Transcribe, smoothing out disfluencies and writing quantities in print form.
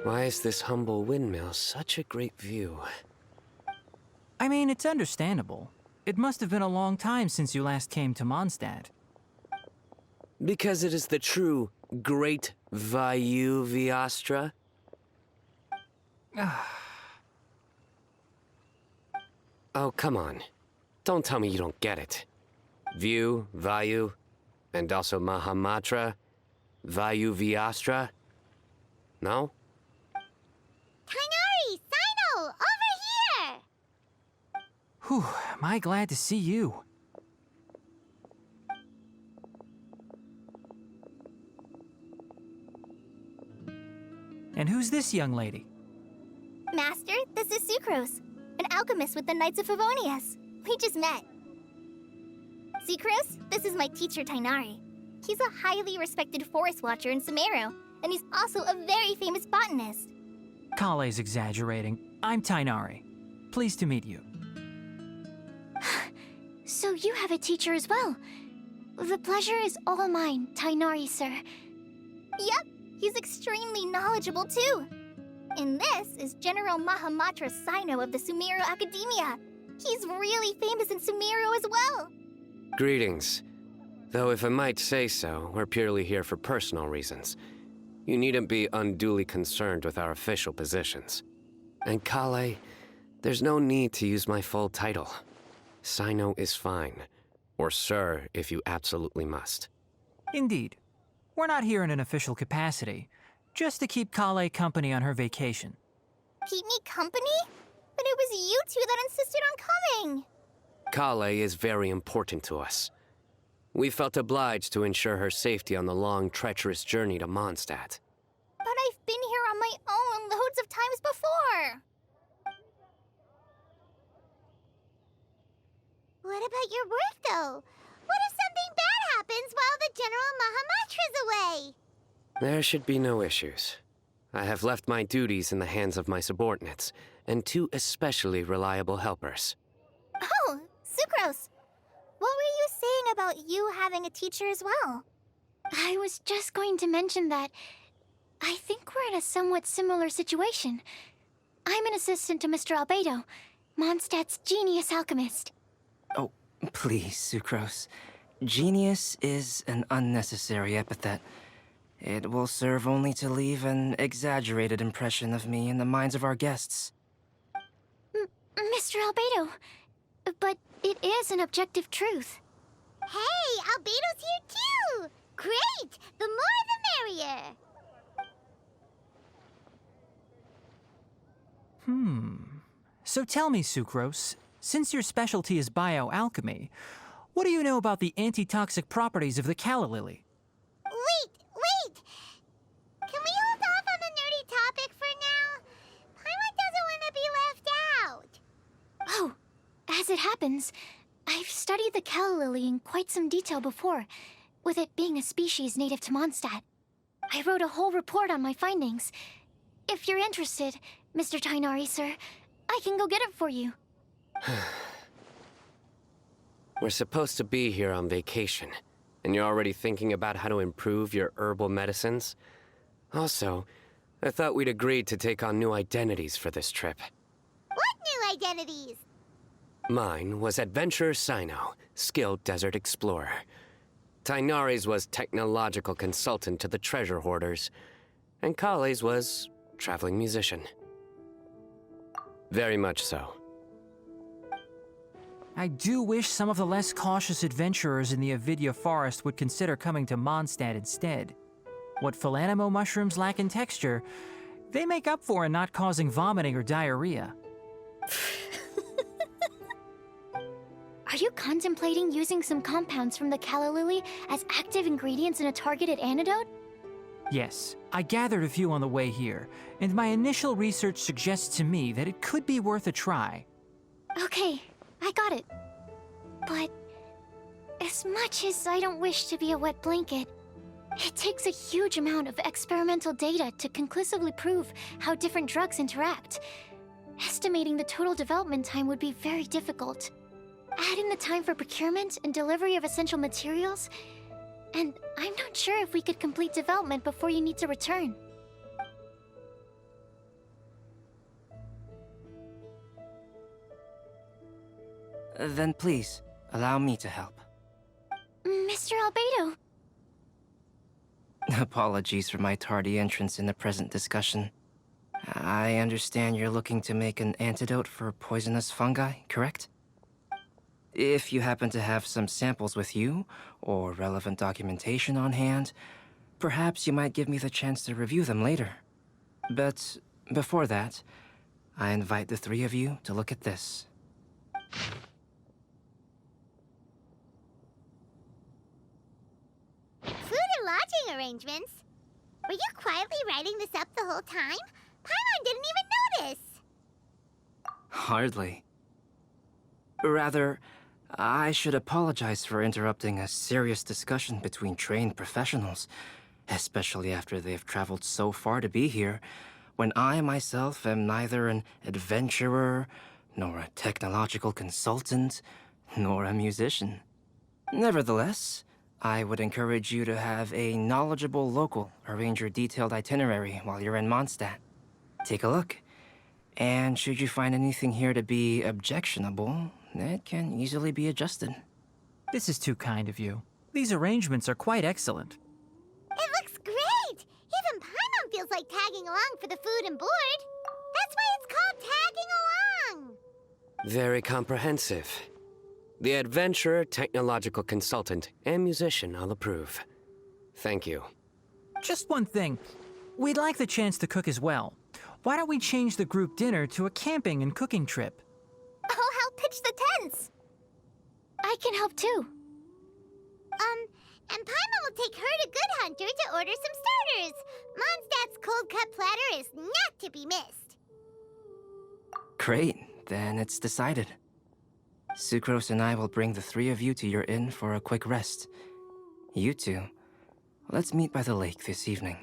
Why is this humble windmill such a great view? I mean, it's understandable. It must have been a long time since you last came to Mondstadt. Because it is the true Great Vayu Viastra? Oh, come on. Don't tell me you don't get it. View, Vayu, and also Mahamatra, Vayu Viastra? No? Kainari! CYNO! Over here! Whew, am I glad to see you. And who's this young lady? Master, this is Sucrose, an alchemist with the Knights of Favonius. We just met. Sucrose, this is my teacher, Tainari. He's a highly respected forest watcher in Sumeru, and he's also a very famous botanist. Kale's exaggerating. I'm Tainari. Pleased to meet you. So you have a teacher as well. The pleasure is all mine, Tainari, sir. Yep, he's extremely knowledgeable too. And this is General Mahamatra CYNO of the Sumeru Academia. He's really famous in Sumeru as well. Greetings. Though if I might say so, we're purely here for personal reasons. You needn't be unduly concerned with our official positions. And Kale, there's no need to use my full title. CYNO is fine. Or sir, if you absolutely must. Indeed. We're not here in an official capacity, just to keep Kale company on her vacation. Keep me company? But it was you two that insisted on coming. Kale is very important to us. We felt obliged to ensure her safety on the long, treacherous journey to Mondstadt. But I've been here on my own loads of times before. What about your work, though? What if something bad happens while the General Mahamatra's away? There should be no issues. I have left my duties in the hands of my subordinates, and two especially reliable helpers. Oh, Sucrose. What were you saying about you having a teacher as well? I was just going to mention that I think we're in a somewhat similar situation. I'm an assistant to Mr. Albedo, Mondstadt's genius alchemist. Oh, please, Sucrose. Genius is an unnecessary epithet. It will serve only to leave an exaggerated impression of me in the minds of our guests. Mr. Albedo, but it is an objective truth. Hey, Albedo's here too! Great! The more the merrier! So tell me, Sucrose, since your specialty is bioalchemy, what do you know about the antitoxic properties of the calla lily? Wait! Can we hold off on the nerdy topic for now? Paimon doesn't want to be left out. Oh, as it happens, I've studied the calla lily in quite some detail before, with it being a species native to Mondstadt. I wrote a whole report on my findings. If you're interested, Mr. Tainari, sir, I can go get it for you. We're supposed to be here on vacation, and you're already thinking about how to improve your herbal medicines? Also, I thought we'd agreed to take on new identities for this trip. What new identities? Mine was Adventurer CYNO, skilled desert explorer. Tainari's was technological consultant to the treasure hoarders, and Kale's was traveling musician. Very much so. I do wish some of the less cautious adventurers in the Avidya forest would consider coming to Mondstadt instead. What Philanimo mushrooms lack in texture, they make up for in not causing vomiting or diarrhea. Are you contemplating using some compounds from the calla lily as active ingredients in a targeted antidote? Yes, I gathered a few on the way here, and my initial research suggests to me that it could be worth a try. Okay, I got it. But as much as I don't wish to be a wet blanket, it takes a huge amount of experimental data to conclusively prove how different drugs interact. Estimating the total development time would be very difficult. Add in the time for procurement and delivery of essential materials, and I'm not sure if we could complete development before you need to return. Then please, allow me to help. Mr. Albedo. Apologies for my tardy entrance in the present discussion. I understand you're looking to make an antidote for poisonous fungi, correct? If you happen to have some samples with you, or relevant documentation on hand, perhaps you might give me the chance to review them later. But before that, I invite the three of you to look at this. Food and lodging arrangements? Were you quietly writing this up the whole time? Paimon didn't even notice! Hardly. Rather, I should apologize for interrupting a serious discussion between trained professionals, especially after they've traveled so far to be here, when I myself am neither an adventurer, nor a technological consultant, nor a musician. Nevertheless, I would encourage you to have a knowledgeable local arrange your detailed itinerary while you're in Mondstadt. Take a look, and should you find anything here to be objectionable, it can easily be adjusted. This is too kind of you. These arrangements are quite excellent. It looks great! Even Paimon feels like tagging along for the food and board. That's why it's called tagging along! Very comprehensive. The adventurer, technological consultant, and musician all approve. Thank you. Just one thing. We'd like the chance to cook as well. Why don't we change the group dinner to a camping and cooking trip? I'll help pitch the tents! I can help too. And Paimon will take her to Good Hunter to order some starters. Mondstadt's cold-cut platter is not to be missed. Great, then it's decided. Sucrose and I will bring the three of you to your inn for a quick rest. You two, let's meet by the lake this evening.